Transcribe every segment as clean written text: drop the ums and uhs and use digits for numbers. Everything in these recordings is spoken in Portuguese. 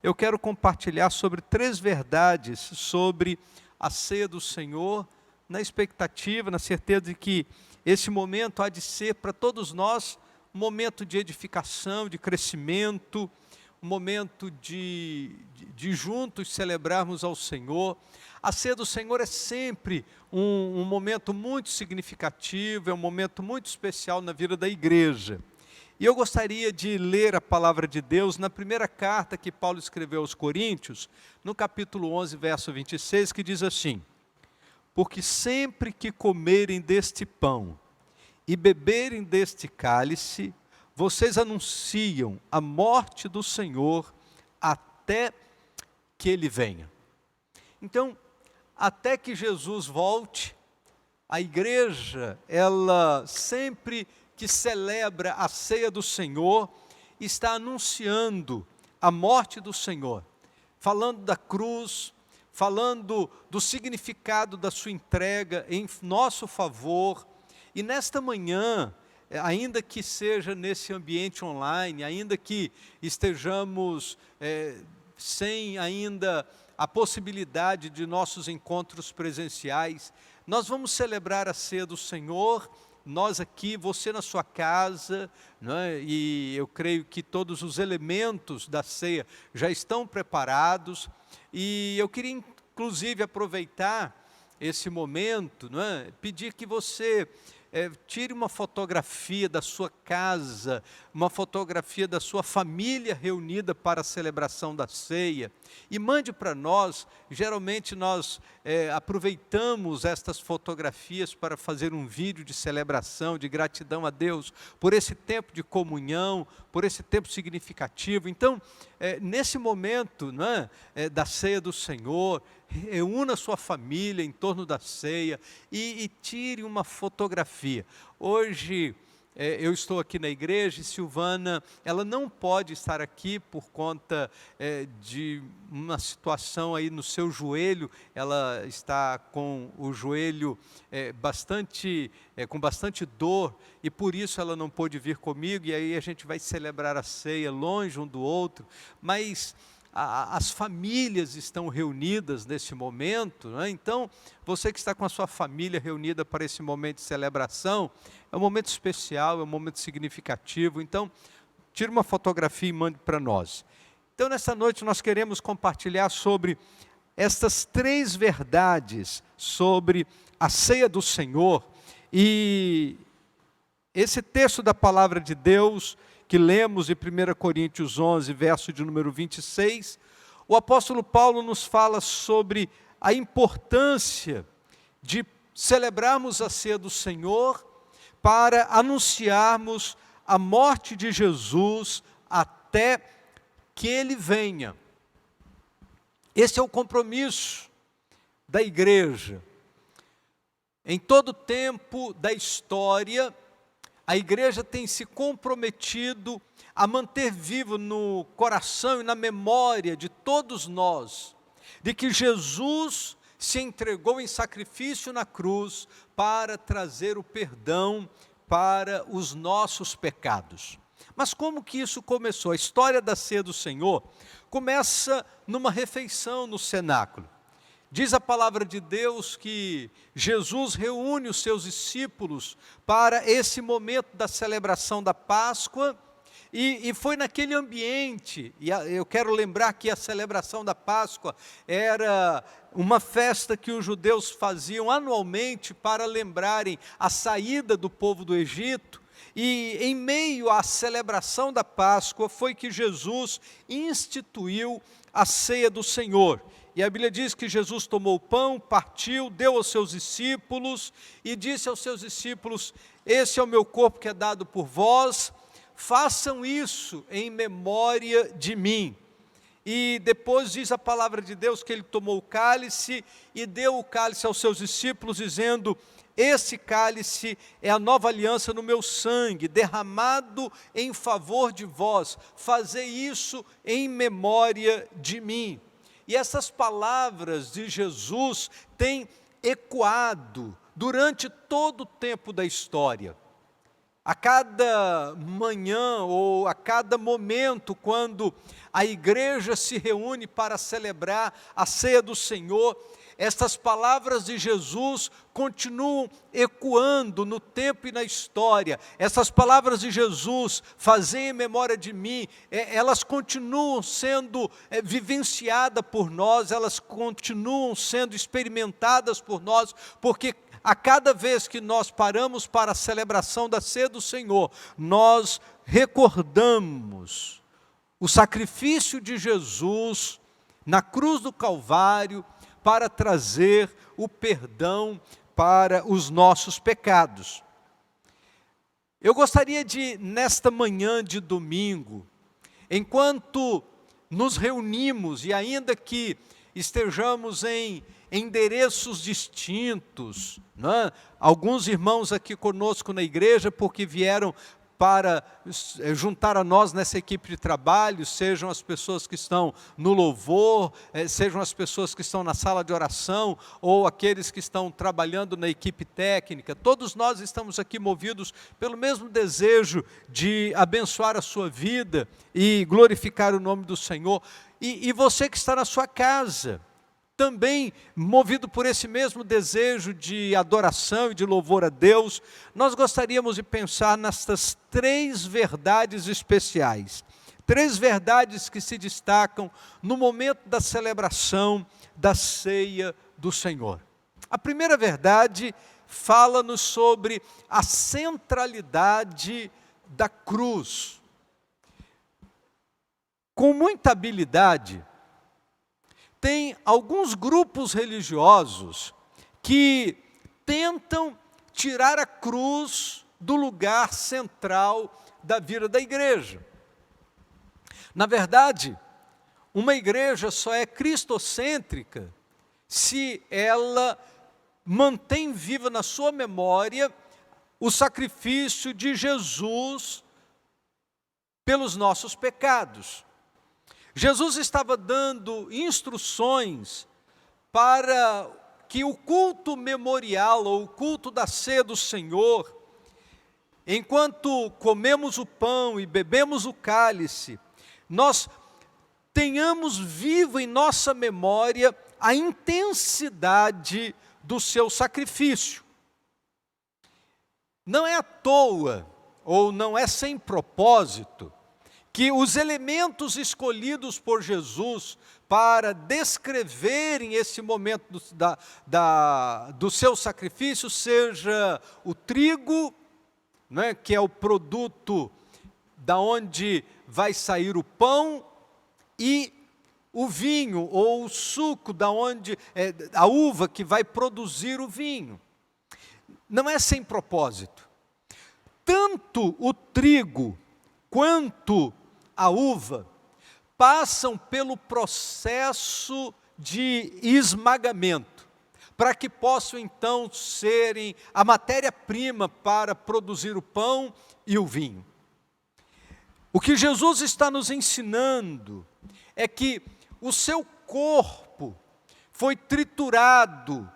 Eu quero compartilhar sobre 3 verdades sobre a ceia do Senhor, na expectativa, na certeza de que esse momento há de ser para todos nós um momento de edificação, de crescimento, um momento de juntos celebrarmos ao Senhor. A ceia do Senhor é sempre um momento muito significativo, é um momento muito especial na vida da igreja. E eu gostaria de ler a palavra de Deus na primeira carta que Paulo escreveu aos Coríntios, no capítulo 11, verso 26, que diz assim: porque sempre que comerem deste pão e beberem deste cálice, vocês anunciam a morte do Senhor até que Ele venha. Então, até que Jesus volte, a igreja, ela sempre que celebra a ceia do Senhor, está anunciando a morte do Senhor, falando da cruz, falando do significado da sua entrega em nosso favor. E nesta manhã, ainda que seja nesse ambiente online, ainda que estejamos sem ainda a possibilidade de nossos encontros presenciais, nós vamos celebrar a ceia do Senhor, nós aqui, você na sua casa, né? E eu creio que todos os elementos da ceia já estão preparados, e eu queria inclusive aproveitar esse momento, né? Pedir que você tire uma fotografia da sua casa, uma fotografia da sua família reunida para a celebração da ceia, e mande para nós. Geralmente nós aproveitamos estas fotografias para fazer um vídeo de celebração, de gratidão a Deus, por esse tempo de comunhão, por esse tempo significativo. Então, nesse momento, né, da ceia do Senhor, reúna sua família em torno da ceia e tire uma fotografia. Hoje eu estou aqui na igreja e Silvana, ela não pode estar aqui por conta de uma situação aí no seu joelho. Ela está com o joelho com bastante dor, e por isso ela não pôde vir comigo, e aí a gente vai celebrar a ceia longe um do outro, mas as famílias estão reunidas nesse momento, né? Então, você que está com a sua família reunida para esse momento de celebração, é um momento especial, é um momento significativo. Então, tire uma fotografia e mande para nós. Então, nessa noite nós queremos compartilhar sobre estas 3 verdades sobre a ceia do Senhor. E esse texto da palavra de Deus que lemos em 1 Coríntios 11, verso de número 26, o apóstolo Paulo nos fala sobre a importância de celebrarmos a ceia do Senhor para anunciarmos a morte de Jesus até que Ele venha. Esse é o compromisso da igreja. Em todo tempo da história, a igreja tem se comprometido a manter vivo no coração e na memória de todos nós, de que Jesus se entregou em sacrifício na cruz para trazer o perdão para os nossos pecados. Mas como que isso começou? A história da ceia do Senhor começa numa refeição no cenáculo. Diz a palavra de Deus que Jesus reúne os seus discípulos para esse momento da celebração da Páscoa, e foi naquele ambiente. E eu quero lembrar que a celebração da Páscoa era uma festa que os judeus faziam anualmente para lembrarem a saída do povo do Egito. E em meio à celebração da Páscoa foi que Jesus instituiu a ceia do Senhor. E a Bíblia diz que Jesus tomou o pão, partiu, deu aos seus discípulos e disse aos seus discípulos: esse é o meu corpo que é dado por vós, façam isso em memória de mim. E depois diz a palavra de Deus que ele tomou o cálice e deu o cálice aos seus discípulos, dizendo: esse cálice é a nova aliança no meu sangue, derramado em favor de vós, fazei isso em memória de mim. E essas palavras de Jesus têm ecoado durante todo o tempo da história. A cada manhã ou a cada momento, quando a igreja se reúne para celebrar a ceia do Senhor, estas palavras de Jesus continuam ecoando no tempo e na história. Essas palavras de Jesus, fazem em memória de mim, elas continuam sendo vivenciadas por nós, elas continuam sendo experimentadas por nós, porque a cada vez que nós paramos para a celebração da ceia do Senhor, nós recordamos o sacrifício de Jesus na cruz do Calvário para trazer o perdão para os nossos pecados. Eu gostaria de, nesta manhã de domingo, enquanto nos reunimos, e ainda que estejamos em endereços distintos, né? Alguns irmãos aqui conosco na igreja, porque vieram para juntar a nós nessa equipe de trabalho, sejam as pessoas que estão no louvor, sejam as pessoas que estão na sala de oração, ou aqueles que estão trabalhando na equipe técnica. Todos nós estamos aqui movidos pelo mesmo desejo de abençoar a sua vida e glorificar o nome do Senhor. E você que está na sua casa, também movido por esse mesmo desejo de adoração e de louvor a Deus, nós gostaríamos de pensar nestas 3 verdades especiais. 3 verdades que se destacam no momento da celebração da ceia do Senhor. A primeira verdade fala-nos sobre a centralidade da cruz. Com muita habilidade, tem alguns grupos religiosos que tentam tirar a cruz do lugar central da vida da igreja. Na verdade, uma igreja só é cristocêntrica se ela mantém viva na sua memória o sacrifício de Jesus pelos nossos pecados. Jesus estava dando instruções para que o culto memorial, ou o culto da ceia do Senhor, enquanto comemos o pão e bebemos o cálice, nós tenhamos vivo em nossa memória a intensidade do seu sacrifício. Não é à toa, ou não é sem propósito, que os elementos escolhidos por Jesus para descreverem esse momento do seu sacrifício seja o trigo, né, que é o produto da onde vai sair o pão, e o vinho ou o suco da onde a uva que vai produzir o vinho. Não é sem propósito. Tanto o trigo quanto a uva passam pelo processo de esmagamento, para que possam então serem a matéria-prima para produzir o pão e o vinho. O que Jesus está nos ensinando é que o seu corpo foi triturado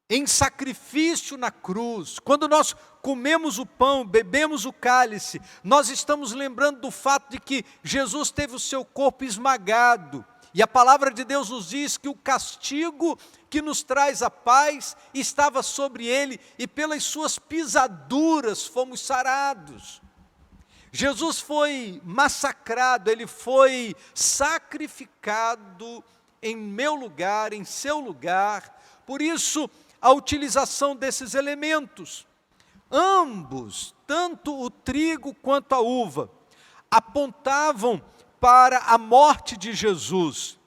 em sacrifício na cruz. Quando nós comemos o pão, bebemos o cálice, nós estamos lembrando do fato de que Jesus teve o seu corpo esmagado. E a palavra de Deus nos diz que o castigo que nos traz a paz estava sobre ele, e pelas suas pisaduras fomos sarados. Jesus foi massacrado, ele foi sacrificado em meu lugar, em seu lugar. Por isso, a utilização desses elementos. Ambos, tanto o trigo quanto a uva, apontavam para a morte de Jesus.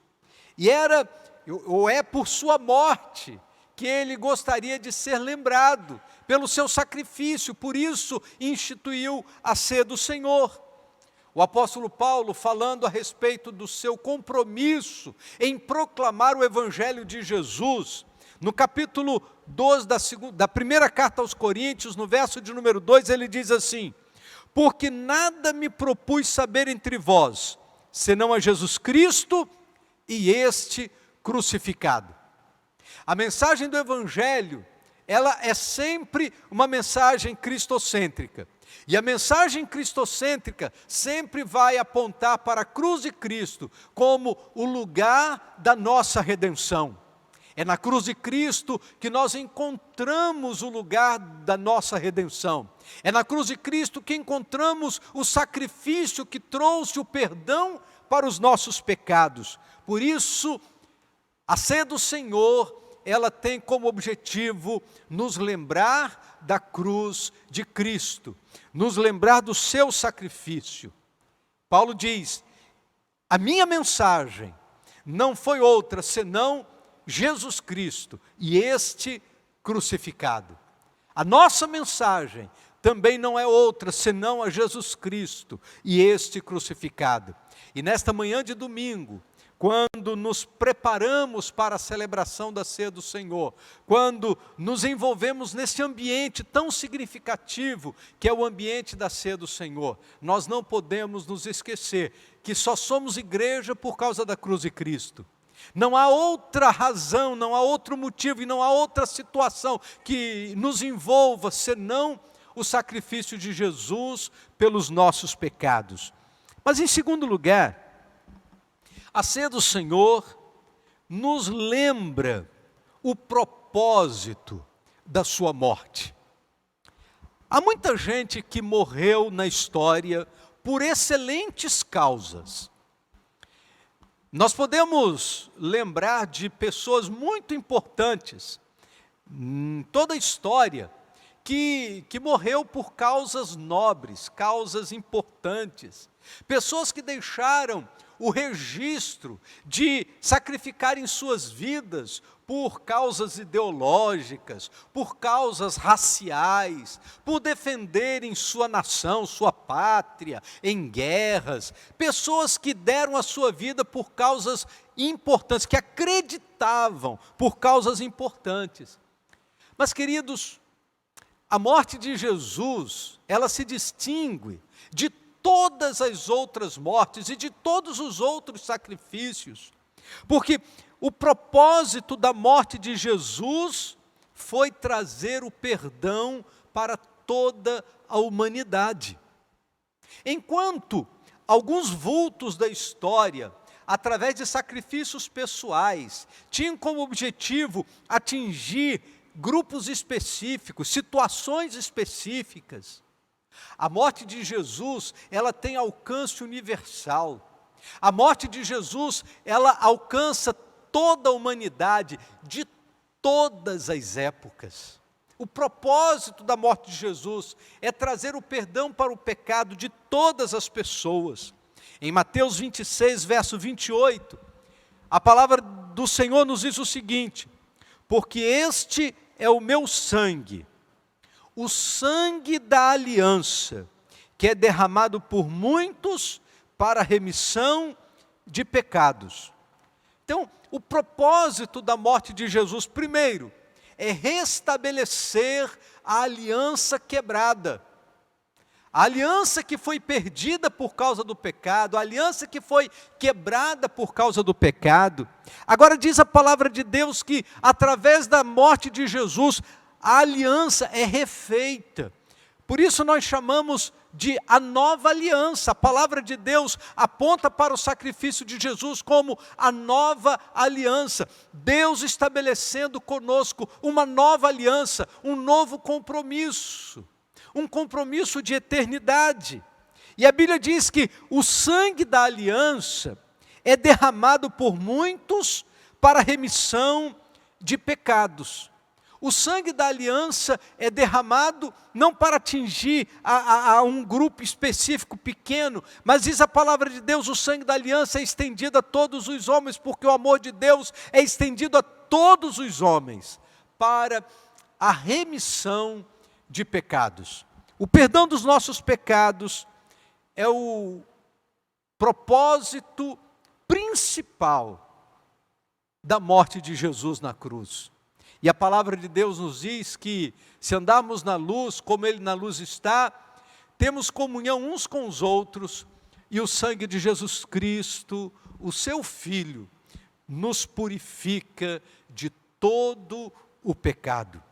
E é por sua morte que ele gostaria de ser lembrado, pelo seu sacrifício, por isso instituiu a ceia do Senhor. O apóstolo Paulo, falando a respeito do seu compromisso em proclamar o Evangelho de Jesus, no capítulo 12 da primeira carta aos Coríntios, no verso de número 2, ele diz assim: porque nada me propus saber entre vós, senão a Jesus Cristo e este crucificado. A mensagem do Evangelho, ela é sempre uma mensagem cristocêntrica. E a mensagem cristocêntrica sempre vai apontar para a cruz de Cristo como o lugar da nossa redenção. É na cruz de Cristo que nós encontramos o lugar da nossa redenção. É na cruz de Cristo que encontramos o sacrifício que trouxe o perdão para os nossos pecados. Por isso, a ceia do Senhor, ela tem como objetivo nos lembrar da cruz de Cristo, nos lembrar do seu sacrifício. Paulo diz, a minha mensagem não foi outra senão Jesus Cristo e este crucificado. A nossa mensagem também não é outra senão a Jesus Cristo e este crucificado. E nesta manhã de domingo, quando nos preparamos para a celebração da ceia do Senhor, quando nos envolvemos nesse ambiente tão significativo que é o ambiente da ceia do Senhor, nós não podemos nos esquecer que só somos igreja por causa da cruz de Cristo. Não há outra razão, não há outro motivo e não há outra situação que nos envolva senão o sacrifício de Jesus pelos nossos pecados. Mas em segundo lugar, a ceia do Senhor nos lembra o propósito da sua morte. Há muita gente que morreu na história por excelentes causas. Nós podemos lembrar de pessoas muito importantes em toda a história que morreu por causas nobres, causas importantes. Pessoas que deixaram o registro de sacrificarem suas vidas por causas ideológicas, por causas raciais, por defenderem sua nação, sua pátria, em guerras. Pessoas que deram a sua vida por causas importantes, que acreditavam por causas importantes. Mas, queridos, a morte de Jesus, ela se distingue de todas as outras mortes e de todos os outros sacrifícios, porque o propósito da morte de Jesus foi trazer o perdão para toda a humanidade. Enquanto alguns vultos da história, através de sacrifícios pessoais, tinham como objetivo atingir grupos específicos, situações específicas, a morte de Jesus, ela tem alcance universal. A morte de Jesus, ela alcança toda a humanidade, de todas as épocas. O propósito da morte de Jesus é trazer o perdão para o pecado de todas as pessoas. Em Mateus 26, verso 28, a palavra do Senhor nos diz o seguinte: porque este é o meu sangue, o sangue da aliança, que é derramado por muitos para a remissão de pecados. Então, o propósito da morte de Jesus, primeiro, é restabelecer a aliança quebrada. A aliança que foi perdida por causa do pecado, a aliança que foi quebrada por causa do pecado. Agora diz a palavra de Deus que, através da morte de Jesus, a aliança é refeita. Por isso nós chamamos de a nova aliança. A palavra de Deus aponta para o sacrifício de Jesus como a nova aliança. Deus estabelecendo conosco uma nova aliança, um novo compromisso. Um compromisso de eternidade. E a Bíblia diz que o sangue da aliança é derramado por muitos para a remissão de pecados. O sangue da aliança é derramado não para atingir a um grupo específico pequeno, mas diz a palavra de Deus, o sangue da aliança é estendido a todos os homens, porque o amor de Deus é estendido a todos os homens, para a remissão de pecados. O perdão dos nossos pecados é o propósito principal da morte de Jesus na cruz. E a palavra de Deus nos diz que, se andarmos na luz, como Ele na luz está, temos comunhão uns com os outros, e o sangue de Jesus Cristo, o seu Filho, nos purifica de todo o pecado.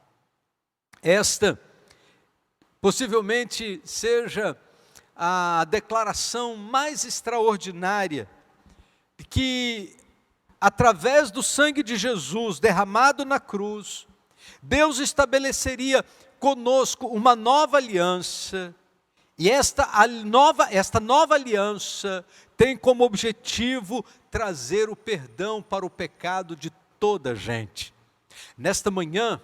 Esta Possivelmente seja a declaração mais extraordinária de que, através do sangue de Jesus derramado na cruz, Deus estabeleceria conosco uma nova aliança, e esta nova aliança tem como objetivo trazer o perdão para o pecado de toda a gente. Nesta manhã,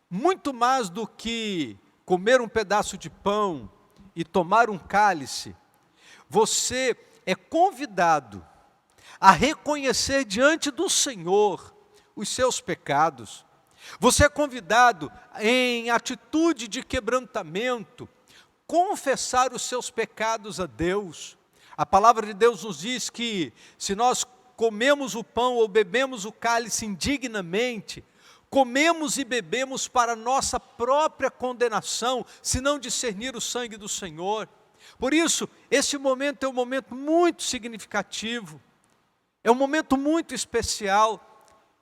muito mais do que comer um pedaço de pão e tomar um cálice, você é convidado a reconhecer diante do Senhor os seus pecados. Você é convidado, em atitude de quebrantamento, confessar os seus pecados a Deus. A palavra de Deus nos diz que, se nós comemos o pão ou bebemos o cálice indignamente, comemos e bebemos para nossa própria condenação, se não discernir o sangue do Senhor. Por isso, esse momento é um momento muito significativo, é um momento muito especial,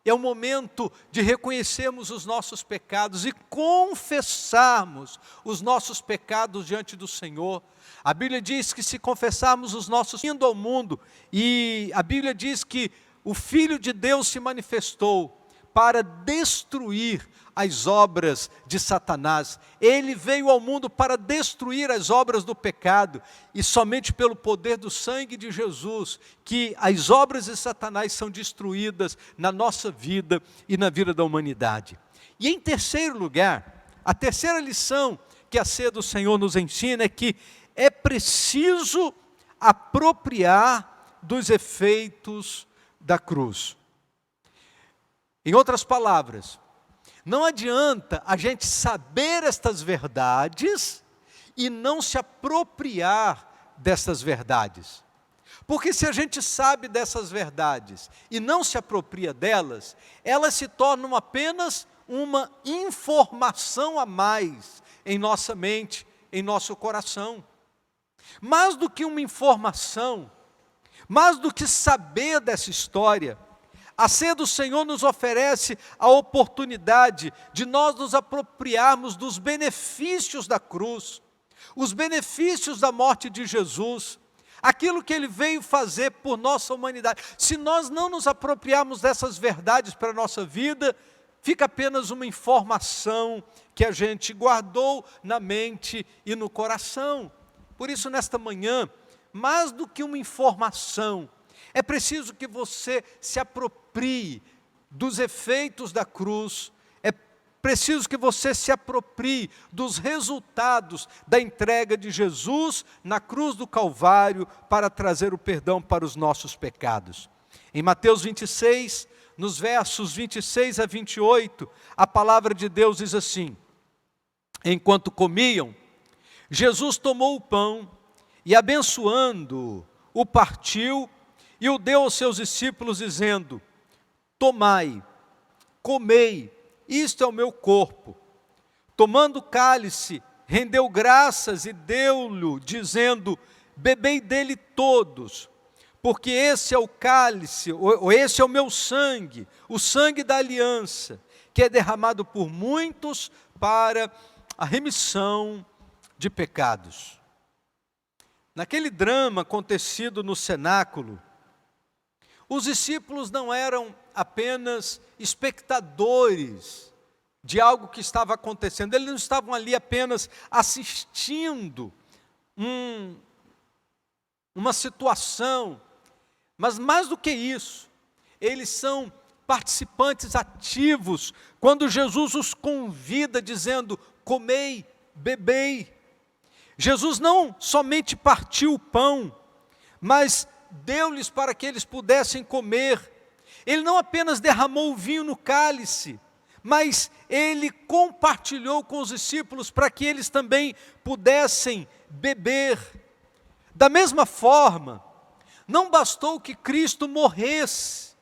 é um momento de reconhecermos os nossos pecados e confessarmos os nossos pecados diante do Senhor. A Bíblia diz que, se confessarmos os nossos indo ao mundo, e a Bíblia diz que o Filho de Deus se manifestou para destruir as obras de Satanás. Ele veio ao mundo para destruir as obras do pecado, e somente pelo poder do sangue de Jesus que as obras de Satanás são destruídas na nossa vida e na vida da humanidade. E em terceiro lugar, a terceira lição que a ceia do Senhor nos ensina é que é preciso apropriar dos efeitos da cruz. Em outras palavras, não adianta a gente saber estas verdades e não se apropriar dessas verdades. Porque se a gente sabe dessas verdades e não se apropria delas, elas se tornam apenas uma informação a mais em nossa mente, em nosso coração. Mais do que uma informação, mais do que saber dessa história, a ceia do Senhor nos oferece a oportunidade de nós nos apropriarmos dos benefícios da cruz, os benefícios da morte de Jesus, aquilo que Ele veio fazer por nossa humanidade. Se nós não nos apropriarmos dessas verdades para a nossa vida, fica apenas uma informação que a gente guardou na mente e no coração. Por isso, nesta manhã, mais do que uma informação, é preciso que você se aproprie dos efeitos da cruz, é preciso que você se aproprie dos resultados da entrega de Jesus na cruz do Calvário para trazer o perdão para os nossos pecados. Em Mateus 26, nos versos 26 a 28, a palavra de Deus diz assim: enquanto comiam, Jesus tomou o pão e, abençoando-o, o partiu e o deu aos seus discípulos, dizendo: tomai, comei, isto é o meu corpo. Tomando o cálice, rendeu graças e deu-lhe, dizendo: bebei dele todos, porque esse é o cálice, ou esse é o meu sangue, o sangue da aliança, que é derramado por muitos para a remissão de pecados. Naquele drama acontecido no cenáculo, os discípulos não eram apenas espectadores de algo que estava acontecendo, eles não estavam ali apenas assistindo uma situação, mas mais do que isso, eles são participantes ativos, quando Jesus os convida dizendo: comei, bebei. Jesus não somente partiu o pão, mas deu-lhes para que eles pudessem comer. Ele não apenas derramou o vinho no cálice, mas Ele compartilhou com os discípulos para que eles também pudessem beber. Da mesma forma, não bastou que Cristo morresse,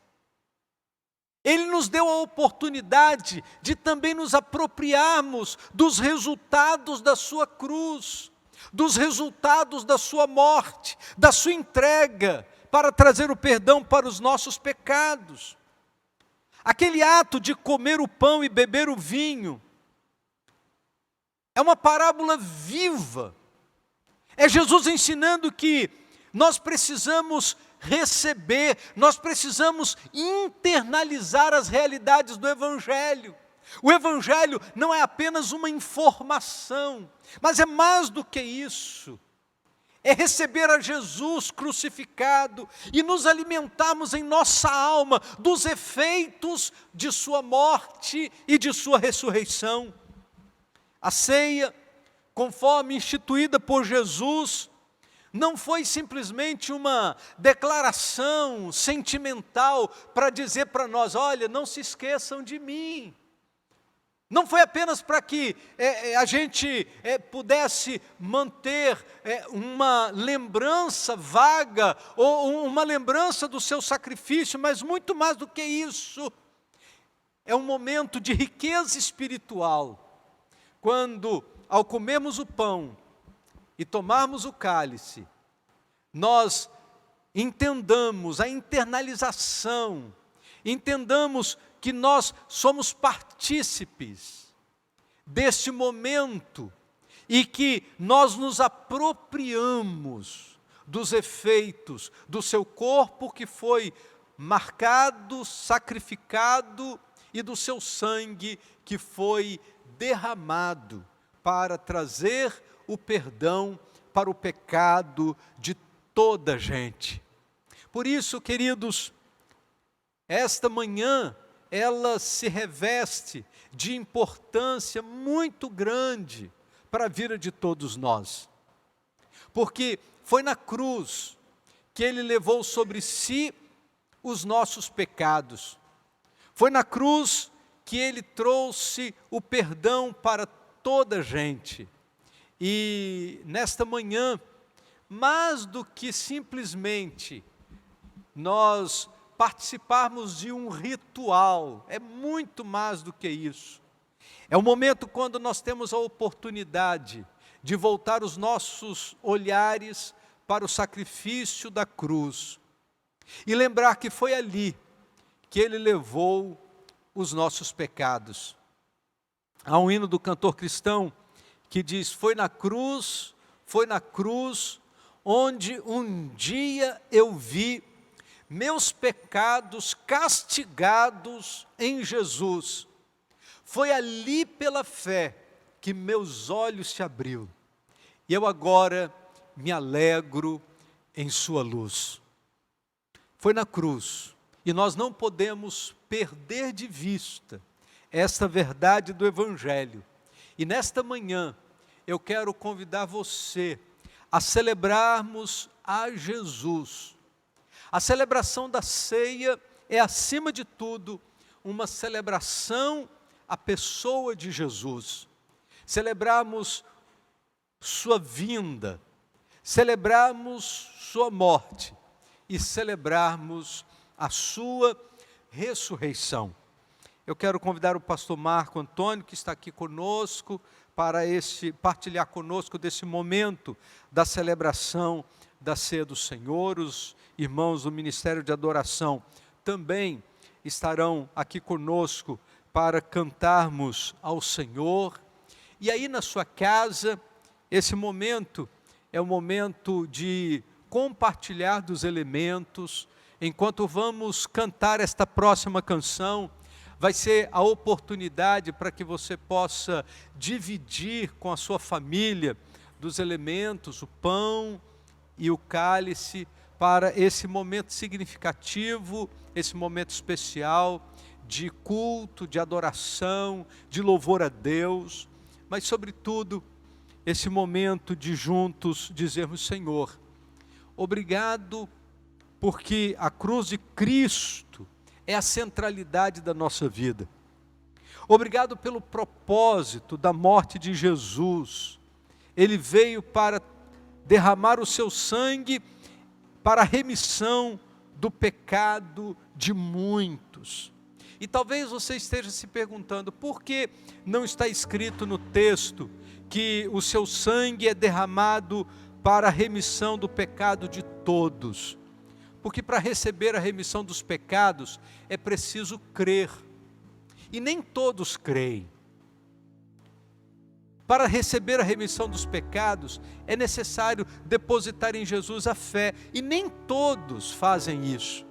Ele nos deu a oportunidade de também nos apropriarmos dos resultados da sua cruz, dos resultados da sua morte, da sua entrega, para trazer o perdão para os nossos pecados. Aquele ato de comer o pão e beber o vinho É uma parábola viva. É Jesus ensinando que nós precisamos receber, nós precisamos internalizar as realidades do Evangelho. O Evangelho não é apenas uma informação, mas é mais do que isso. É receber a Jesus crucificado e nos alimentarmos em nossa alma dos efeitos de sua morte e de sua ressurreição. A ceia, conforme instituída por Jesus, não foi simplesmente uma declaração sentimental para dizer para nós, olha, não se esqueçam de mim. Não foi apenas para que a gente pudesse manter uma lembrança vaga, ou uma lembrança do seu sacrifício, mas muito mais do que isso. É um momento de riqueza espiritual, quando, ao comermos o pão e tomarmos o cálice, nós entendamos a internalização, entendamos que nós somos partícipes deste momento e que nós nos apropriamos dos efeitos do seu corpo que foi marcado, sacrificado e do seu sangue que foi derramado para trazer o perdão para o pecado de toda a gente. Por isso, queridos, esta manhã ela se reveste de importância muito grande para a vida de todos nós. Porque foi na cruz que ele levou sobre si os nossos pecados. Foi na cruz que ele trouxe o perdão para toda a gente. E nesta manhã, mais do que simplesmente nós participarmos de um ritual, é muito mais do que isso. É o momento quando nós temos a oportunidade de voltar os nossos olhares para o sacrifício da cruz e lembrar que foi ali que ele levou os nossos pecados. Há um hino do cantor cristão que diz, foi na cruz, onde um dia eu vi meus pecados castigados em Jesus. Foi ali pela fé que meus olhos se abriu. E eu agora me alegro em sua luz. Foi na cruz. E nós não podemos perder de vista esta verdade do Evangelho. E nesta manhã, eu quero convidar você a celebrarmos a Jesus. A celebração da ceia é, acima de tudo, uma celebração à pessoa de Jesus. Celebramos sua vinda, celebrarmos sua morte e celebrarmos a sua ressurreição. Eu quero convidar o pastor Marco Antônio, que está aqui conosco, para partilhar conosco desse momento da celebração da ceia do Senhor. Os irmãos do Ministério de Adoração também estarão aqui conosco para cantarmos ao Senhor. E aí na sua casa, esse momento é o momento de compartilhar dos elementos. Enquanto vamos cantar esta próxima canção, vai ser a oportunidade para que você possa dividir com a sua família dos elementos, o pão e o cálice, para esse momento significativo, esse momento especial de culto, de adoração, de louvor a Deus, mas sobretudo esse momento de juntos dizermos, Senhor, obrigado porque a cruz de Cristo é a centralidade da nossa vida. Obrigado pelo propósito da morte de Jesus. Ele veio para derramar o seu sangue para a remissão do pecado de muitos. E talvez você esteja se perguntando, por que não está escrito no texto que o seu sangue é derramado para a remissão do pecado de todos? Porque para receber a remissão dos pecados é preciso crer. E nem todos creem. Para receber a remissão dos pecados, é necessário depositar em Jesus a fé, e nem todos fazem isso.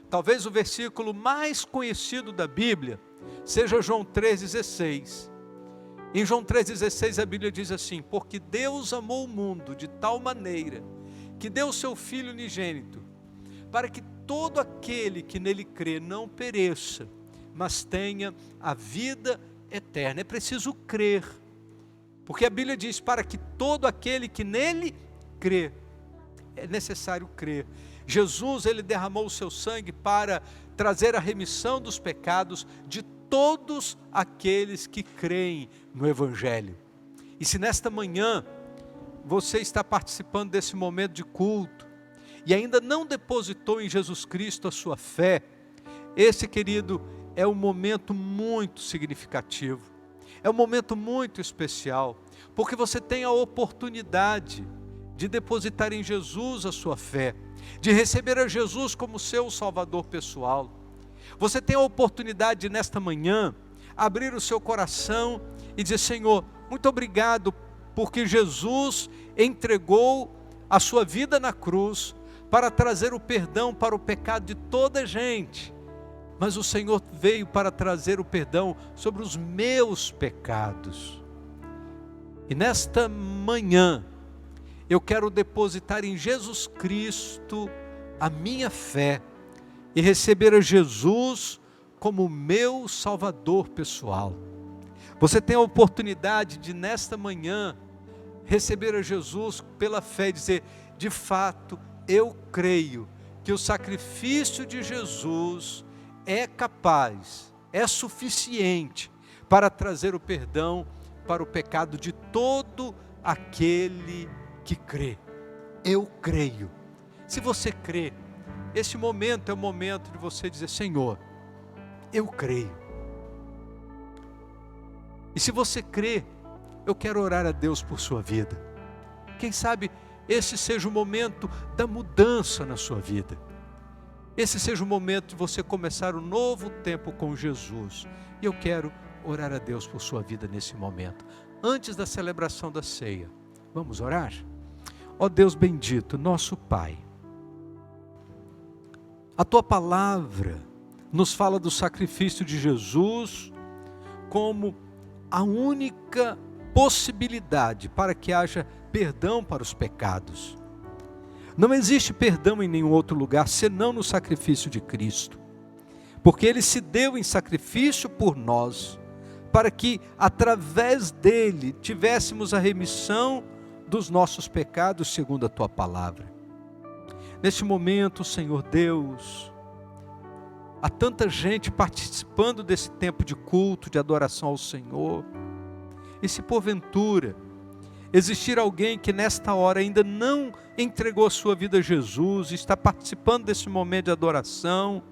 Talvez o versículo mais conhecido da Bíblia seja João 3,16. Em João 3,16 a Bíblia diz assim: porque Deus amou o mundo de tal maneira, que deu o seu Filho unigênito, para que todo aquele que nele crê não pereça, mas tenha a vida eterna. É preciso crer, porque a Bíblia diz: para que todo aquele que nele crê, é necessário crer. Jesus, ele derramou o seu sangue para trazer a remissão dos pecados de todos aqueles que creem no Evangelho. E se nesta manhã você está participando desse momento de culto e ainda não depositou em Jesus Cristo a sua fé, esse, querido, é um momento muito significativo, é um momento muito especial, porque você tem a oportunidade de depositar em Jesus a sua fé, de receber a Jesus como seu Salvador pessoal. Você tem a oportunidade de, nesta manhã, abrir o seu coração e dizer: Senhor, muito obrigado, porque Jesus entregou a sua vida na cruz para trazer o perdão para o pecado de toda a gente, mas o Senhor veio para trazer o perdão sobre os meus pecados. E nesta manhã, eu quero depositar em Jesus Cristo a minha fé e receber a Jesus como meu Salvador pessoal. Você tem a oportunidade de, nesta manhã, receber a Jesus pela fé e dizer: de fato, eu creio que o sacrifício de Jesus é capaz, é suficiente para trazer o perdão para o pecado de todo aquele que crê. Eu creio. Se você crê, esse momento é o momento de você dizer: Senhor, eu creio. E se você crê, eu quero orar a Deus por sua vida. Quem sabe esse seja o momento da mudança na sua vida. Esse seja o momento de você começar um novo tempo com Jesus. E eu quero orar a Deus por sua vida nesse momento. Antes da celebração da ceia, vamos orar? Ó Deus bendito, nosso Pai, a Tua palavra nos fala do sacrifício de Jesus como a única possibilidade para que haja perdão para os pecados. Não existe perdão em nenhum outro lugar senão no sacrifício de Cristo, porque Ele se deu em sacrifício por nós, para que através dele tivéssemos a remissão dos nossos pecados segundo a Tua palavra. Neste momento, Senhor Deus, há tanta gente participando desse tempo de culto, de adoração ao Senhor. E se porventura existir alguém que nesta hora ainda não entregou a sua vida a Jesus, e está participando desse momento de adoração,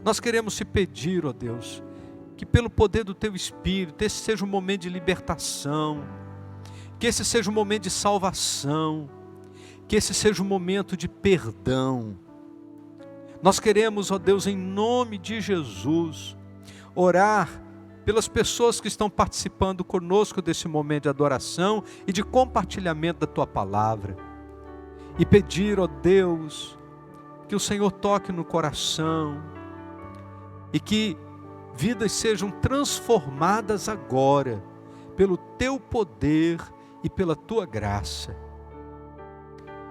nós queremos te pedir, ó Deus, que pelo poder do Teu Espírito, esse seja um momento de libertação, que esse seja um momento de salvação, que esse seja um momento de perdão. Nós queremos, ó Deus, em nome de Jesus, orar pelas pessoas que estão participando conosco desse momento de adoração e de compartilhamento da Tua palavra. E pedir, ó Deus, que o Senhor toque no coração e que vidas sejam transformadas agora pelo Teu poder e pela Tua graça.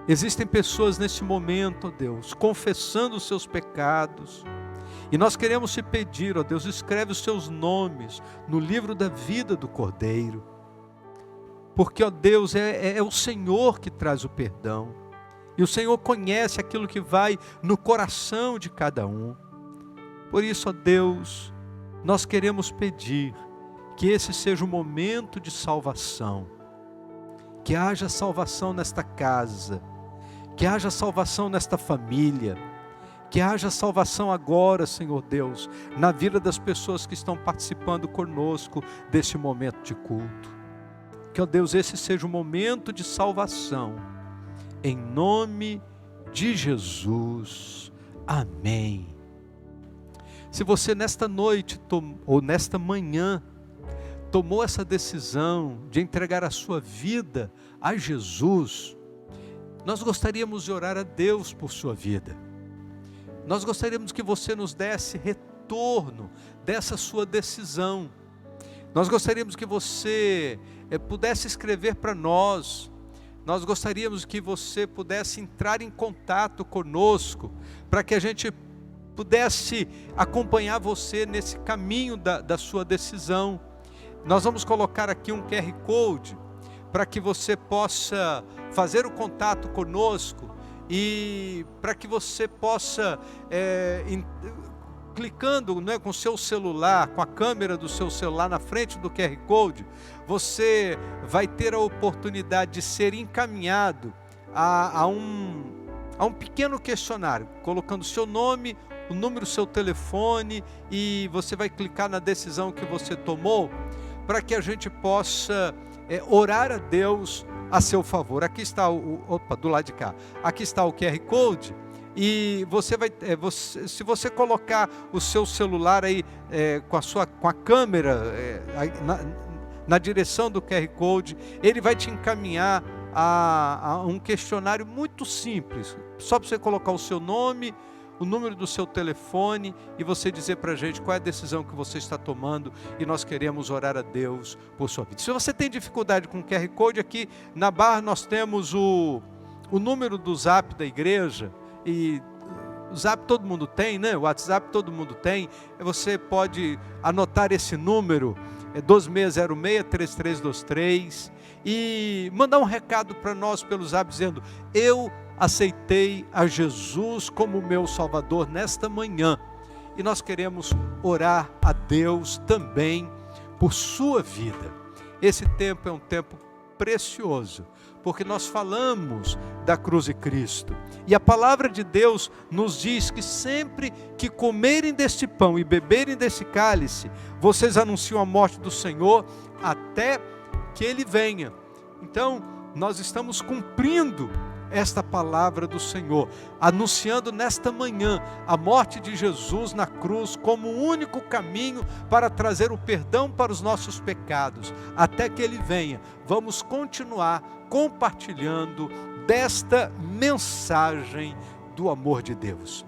Existem pessoas nesse momento, ó Deus, confessando os seus pecados, e nós queremos te pedir, ó Deus, escreve os seus nomes no livro da vida do Cordeiro, porque, ó Deus, é o Senhor que traz o perdão, e o Senhor conhece aquilo que vai no coração de cada um. Por isso, ó Deus, nós queremos pedir que esse seja um momento de salvação, que haja salvação nesta casa, que haja salvação nesta família, que haja salvação agora, Senhor Deus, na vida das pessoas que estão participando conosco desse momento de culto. Que, ó Deus, esse seja um momento de salvação, em nome de Jesus. Amém. Se você nesta noite ou nesta manhã tomou essa decisão de entregar a sua vida a Jesus, nós gostaríamos de orar a Deus por sua vida. Nós gostaríamos que você nos desse retorno dessa sua decisão. Nós gostaríamos que você pudesse escrever para nós. Nós gostaríamos que você pudesse entrar em contato conosco, para que a gente pudesse acompanhar você nesse caminho da sua decisão. Nós vamos colocar aqui um QR Code, para que você possa fazer o contato conosco, e para que você possa, clicando, né, com o seu celular, com a câmera do seu celular na frente do QR Code, você vai ter a oportunidade de ser encaminhado a um pequeno questionário, colocando o seu nome, o número do seu telefone, e você vai clicar na decisão que você tomou, para que a gente possa orar a Deus a seu favor. Aqui está do lado de cá, aqui está o QR Code, e você vai, se você colocar o seu celular aí com a câmera na direção do QR Code, ele vai te encaminhar a um questionário muito simples, só para você colocar o seu nome, o número do seu telefone, e você dizer para a gente qual é a decisão que você está tomando, e nós queremos orar a Deus por sua vida. Se você tem dificuldade com o QR Code, aqui na barra nós temos o número do Zap da igreja, e o Zap todo mundo tem, né? O WhatsApp todo mundo tem. Você pode anotar esse número, 2606-3323, e mandar um recado para nós pelo Zap, dizendo: eu aceitei a Jesus como meu Salvador nesta manhã, e nós queremos orar a Deus também por sua vida. Esse tempo é um tempo precioso, porque nós falamos da cruz de Cristo, e a palavra de Deus nos diz que sempre que comerem deste pão e beberem desse cálice, vocês anunciam a morte do Senhor até que Ele venha. Então, nós estamos cumprindo esta palavra do Senhor, anunciando nesta manhã a morte de Jesus na cruz como o único caminho para trazer o perdão para os nossos pecados. Até que Ele venha, vamos continuar compartilhando desta mensagem do amor de Deus.